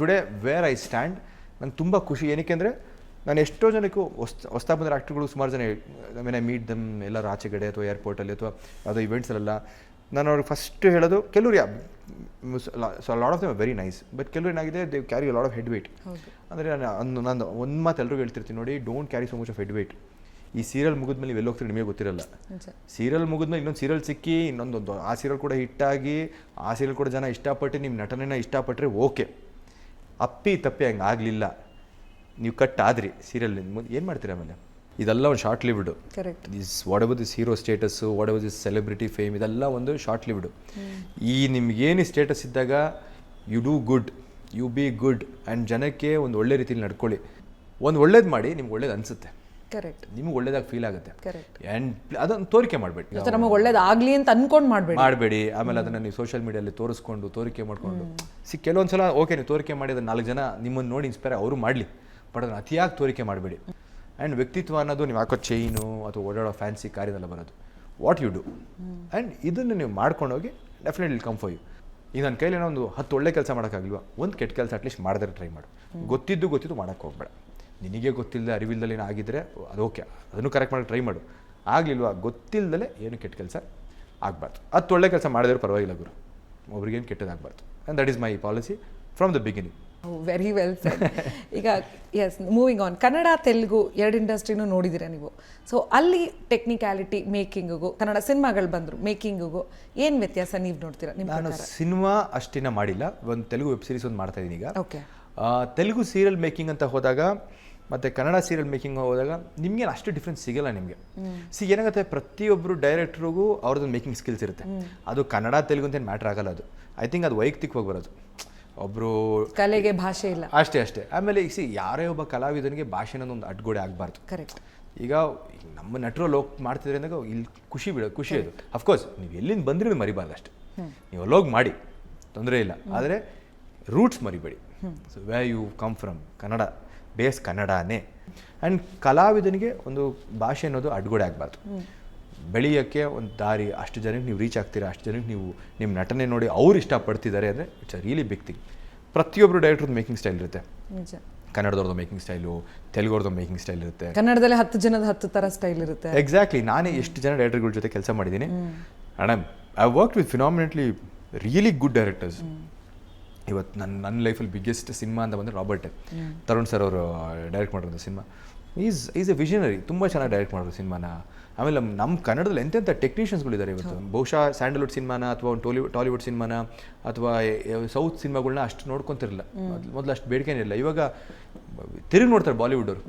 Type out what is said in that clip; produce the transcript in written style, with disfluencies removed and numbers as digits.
Today where I stand ನಂಗೆ ತುಂಬ ಖುಷಿ. ಏನಕ್ಕೆ ಅಂದರೆ ನಾನು ಎಷ್ಟೋ ಜನಕ್ಕೂ ಹೊಸ್ತಾ ಬಂದಿರೋ ಆ್ಯಕ್ಟರ್ಗಳು ಸುಮಾರು ಜನ ಐ ಮೀಟ್ ದಮ್ ಎಲ್ಲರೂ ಆಚೆಗಡೆ ಅಥವಾ ಏರ್ಪೋರ್ಟಲ್ಲಿ ಅಥವಾ ಯಾವುದೋ ಇವೆಂಟ್ಸಲ್ಲೆಲ್ಲ ನಾನು ಅವ್ರಿಗೆ ಫಸ್ಟ್ ಹೇಳೋದು ಕೆಲವ್ರು so lot of them very nice, but ಕೆಲವ್ರು ಏನಾಗಿದೆ they carry lot of head weight. ಅಂದರೆ ನಾನು ಒಂದು ಮಾತು ಎಲ್ಲರಿಗೂ ಹೇಳ್ತಿರ್ತೀನಿ, ನೋಡಿ don't carry so much of head weight. ಈ ಸೀರಿಯಲ್ ಮುಗಿದ್ಮೇಲೆ ನೀವು ಎಲ್ಲಿ ಹೋಗ್ತೀರಿ ನಿಮಗೆ ಗೊತ್ತಿರಲ್ಲ. ಸೀರಿಯಲ್ ಮುಗಿದ್ಮೇಲೆ ಇನ್ನೊಂದು ಸೀರಿಯಲ್ ಸಿಕ್ಕಿ ಇನ್ನೊಂದು ಆ ಸೀರಿಯಲ್ ಕೂಡ ಹಿಟ್ಟಾಗಿ ಆ ಸೀರಿಯಲ್ ಕೂಡ ಜನ ಇಷ್ಟಪಟ್ಟು ನಿಮ್ಮ ನಟನೆನ ಇಷ್ಟಪಟ್ಟರೆ ಓಕೆ. ಅಪ್ಪಿ ತಪ್ಪಿ ಹಂಗೆ ಆಗಲಿಲ್ಲ, ನೀವು ಕಟ್ ಆದ್ರಿ ಸೀರಿಯಲ್ನಿಂದ ಮುಂದೆ ಏನು ಮಾಡ್ತೀರಿ ಆಮೇಲೆ? ಇದೆಲ್ಲ ಒಂದು short lived. This whatever this hero status, whatever this celebrity fame, ಇದೆಲ್ಲ ಒಂದು ಶಾರ್ಟ್ ಲಿವ್ಡ್. ಈ ನಿಮ್ಗೇನು ಸ್ಟೇಟಸ್ ಇದ್ದಾಗ you do good, you be good and ಜನಕ್ಕೆ ಒಂದು ಒಳ್ಳೆ ರೀತಿಯಲ್ಲಿ ನಡ್ಕೊಳ್ಳಿ. ಒಂದು ಒಳ್ಳೇದು ಮಾಡಿ ನಿಮ್ಗೆ ಒಳ್ಳೇದು ಅನಿಸುತ್ತೆ, ಕರೆಕ್ಟ್, ನಿಮ್ಗೆ ಒಳ್ಳೇದಾಗಿ ಫೀಲ್ ಆಗುತ್ತೆ. ಆ್ಯಂಡ್ ಅದನ್ನು ತೋರಿಕೆ ಮಾಡಬೇಡಿ, ನಮಗೆ ಒಳ್ಳೇದಾಗಲಿ ಅಂತ ಅನ್ಕೊಂಡು ಮಾಡಬೇಡಿ. ಆಮೇಲೆ ಅದನ್ನು ನೀವು ಸೋಷಿಯಲ್ ಮೀಡಿಯಲ್ಲಿ ತೋರಿಕೆ ಮಾಡಿಕೊಂಡು ಕೆಲವೊಂದು ಸಲ ಓಕೆ ನೀವು ತೋರಿಕೆ ಮಾಡಿ ಅದನ್ನು 4 ಜನ ನಿಮ್ಮನ್ನು ನೋಡಿ ಇನ್ಸ್ಪೈರ್ ಅವರು ಮಾಡಲಿ, ಬಟ್ ಅದನ್ನು ಅತಿಯಾಗಿ ತೋರಿಕೆ ಮಾಡಬೇಡಿ. ಆ್ಯಂಡ್ ವ್ಯಕ್ತಿತ್ವ ಅನ್ನೋದು ನೀವು ಹಾಕೋ ಚೈನು ಅಥವಾ ಓಡಾಡೋ ಫ್ಯಾನ್ಸಿ ಕಾರಿನೆಲ್ಲ ಬರೋದು, ವಾಟ್ ಯು ಡೂ ಆ್ಯಂಡ್ ಇದನ್ನು ನೀವು ಮಾಡ್ಕೊಂಡೋಗಿ ಡೆಫಿನೆಟ್ಲಿ ಕಮ್ ಫಾರ್ ಯು. ಈಗ ನನ್ನ ಕೈಲಿ ಏನೋ ಒಂದು 10 ಒಳ್ಳೆ ಕೆಲಸ ಮಾಡೋಕ್ಕಾಗಲ್ವಾ, ಒಂದು ಕೆಟ್ಟ ಕೆಲಸ ಅಟ್ಲೀಸ್ಟ್ ಮಾಡಿದ್ರೆ ಟ್ರೈ ಮಾಡು. ಗೊತ್ತಿದ್ದು ಮಾಡೋಕ್ಕೆ ಹೋಗ್ಬೇಡ. ನಿನಗೆ ಗೊತ್ತಿಲ್ಲದೆ ಅರಿವಿಲ್ದಲ್ಲಿ ಏನೋ ಆಗಿದ್ದರೆ ಅದು ಓಕೆ, ಅದನ್ನು ಕರೆಕ್ಟ್ ಮಾಡೋಕ್ಕೆ ಟ್ರೈ ಮಾಡು. ಆಗಲಿಲ್ವಾ, ಗೊತ್ತಿಲ್ಲದಲೇ ಏನು ಕೆಟ್ಟ ಕೆಲಸ ಆಗಬಾರ್ದು. 10 ಒಳ್ಳೆ ಕೆಲಸ ಮಾಡಿದ್ರೆ ಪರವಾಗಿಲ್ಲ ಗುರು, ಒಬ್ರಿಗೇನು ಕೆಟ್ಟದಾಗಬಾರ್ದು. And that is my policy from the beginning. Very well said. ಈಗ yes, moving on, Kannada Telugu 2 ಇಂಡಸ್ಟ್ರಿನೂ ನೋಡಿದ್ದೀರಾ ನೀವು. ಸೊ ಅಲ್ಲಿ ಟೆಕ್ನಿಕ್ಯಾಲಿಟಿ ಮೇಕಿಂಗಿಗೂ ಕನ್ನಡ ಸಿನಿಮಾಗಳು ಬಂದರು ಮೇಕಿಂಗಿಗೂ ಏನು ವ್ಯತ್ಯಾಸ ನೀವು ನೋಡ್ತೀರಾ? ನಾನು ಸಿನಿಮಾ ಅಷ್ಟಿನ ಮಾಡಿಲ್ಲ, ಒಂದು ತೆಲುಗು ವೆಬ್ ಸೀರೀಸ್ ಒಂದು ಮಾಡ್ತಾ ಇದ್ದೀನಿ ಈಗ. ಓಕೆ. ತೆಲುಗು ಸೀರಿಯಲ್ ಮೇಕಿಂಗ್ ಅಂತ ಹೋದಾಗ ಮತ್ತು ಕನ್ನಡ ಸೀರಿಯಲ್ ಮೇಕಿಂಗ್ ಹೋದಾಗ ನಿಮಗೇನು ಅಷ್ಟು ಡಿಫ್ರೆನ್ಸ್ ಸಿಗಲ್ಲ ನಿಮಗೆ. ಏನಾಗುತ್ತೆ, ಪ್ರತಿಯೊಬ್ಬರು ಡೈರೆಕ್ಟ್ರಿಗೂ ಅವ್ರದ್ದು ಮೇಕಿಂಗ್ ಸ್ಕಿಲ್ಸ್ ಇರುತ್ತೆ. ಅದು ಕನ್ನಡ ತೆಲುಗು ಅಂತ ಏನು ಮ್ಯಾಟ್ರ್ ಆಗಲ್ಲ. ಅದು ಐ ಥಿಂಕ್ ಅದು ವೈಯಕ್ತಿಕವಾಗಿ ಬರೋದು. ಒಬ್ಬರು ಕಲೆಗೆ ಭಾಷೆ ಇಲ್ಲ, ಅಷ್ಟೇ. ಆಮೇಲೆ ಈಗ ಯಾರೇ ಒಬ್ಬ ಕಲಾವಿದನಿಗೆ ಭಾಷೆ ಅನ್ನೋದು ಅಡ್ಗೋಡೆ ಆಗಬಾರ್ದು. ಕರೆಕ್ಟ್. ಈಗ ನಮ್ಮ ನಟರಲ್ಲಿ ಹೋಗಿ ಮಾಡ್ತಿದ್ರೆ ಅಂದಾಗ ಇಲ್ಲಿ ಖುಷಿ ಅದು. ಅಫ್ಕೋರ್ಸ್ ನೀವು ಎಲ್ಲಿಂದ ಬಂದ್ರೆ ಮರಿಬಾರ್ದು ಅಷ್ಟೇ. ನೀವು ಅಲ್ಲೋಗಿ ಮಾಡಿ, ತೊಂದರೆ ಇಲ್ಲ, ಆದರೆ ರೂಟ್ಸ್ ಮರಿಬೇಡಿ. So where you come from, Kannada base ಕನ್ನಡನೇ. ಆ್ಯಂಡ್ ಕಲಾವಿದನಿಗೆ ಒಂದು ಭಾಷೆ ಅನ್ನೋದು ಅಡ್ಗೋಡೆ ಆಗಬಾರ್ದು. ಬೆಳೆಯೋಕ್ಕೆ ಒಂದು ದಾರಿ, ಅಷ್ಟು ಜನಕ್ಕೆ ನೀವು ರೀಚ್ ಆಗ್ತೀರಾ, ಅಷ್ಟು ಜನಕ್ಕೆ ನೀವು ನಿಮ್ಮ ನಟನೆ ನೋಡಿ ಅವ್ರು ಇಷ್ಟಪಡ್ತಿದ್ದಾರೆ ಅಂದರೆ it's a really big thing. ಪ್ರತಿಯೊಬ್ಬರು ಡೈರೆಕ್ಟ್ರದ್ದು ಮೇಕಿಂಗ್ ಸ್ಟೈಲ್ ಇರುತ್ತೆ. ಕನ್ನಡದವ್ರದ್ದು ಮೇಕಿಂಗ್ ಸ್ಟೈಲು, ತೆಲುಗುವ್ರದ್ದು ಮೇಕಿಂಗ್ ಸ್ಟೈಲ್ ಇರುತ್ತೆ. ಕನ್ನಡದಲ್ಲಿ 10 ಜನದ 10 ಥರ ಸ್ಟೈಲ್ ಇರುತ್ತೆ. ಎಕ್ಸಾಕ್ಟ್ಲಿ. ನಾನೇ ಎಷ್ಟು ಜನ ಡೈರೆಕ್ಟರ್ಗಳ ಜೊತೆ ಕೆಲಸ ಮಾಡಿದ್ದೀನಿ. And I work with phenomenally really good directors. ಇವತ್ತು ನನ್ನ ಲೈಫಲ್ಲಿ ಬಿಗ್ಗೆಸ್ಟ್ ಸಿನಿಮಾ ಅಂತ ಬಂದರೆ ರಾಬರ್ಟ್ ತರುಣ್ ಸರ್ ಅವರು ಡೈರೆಕ್ಟ್ ಮಾಡಿರೋದು ಸಿನಿಮಾ. ಈಸ್ ಎ ವಿಷನರಿ, ತುಂಬ ಚೆನ್ನಾಗಿ ಡೈರೆಕ್ಟ್ ಮಾಡೋದು ಸಿನಿಮಾನ. ಆಮೇಲೆ ನಮ್ಮ ಕನ್ನಡದಲ್ಲಿ ಎಂತೆಂಥ ಟೆಕ್ನಿಷಿಯನ್ಸ್ಗಳಿದ್ದಾರೆ ಇವತ್ತು. ಬಹುಶಃ ಸ್ಯಾಂಡಲ್ವುಡ್ ಸಿನಿಮಾನ ಅಥವಾ ಒಂದು ಟಾಲಿವುಡ್ ಸಿನಿಮಾನ ಅಥವಾ ಸೌತ್ ಸಿನಿಮಾಗಳನ್ನ ಅಷ್ಟು ನೋಡ್ಕೊತಿರಲಿಲ್ಲ ಮೊದಲು, ಅಷ್ಟು ಬೇಡಿಕೆನೇ ಇಲ್ಲ. ಇವಾಗ ತಿರುಗಿ ನೋಡ್ತಾರೆ ಬಾಲಿವುಡ್ ಅವರು.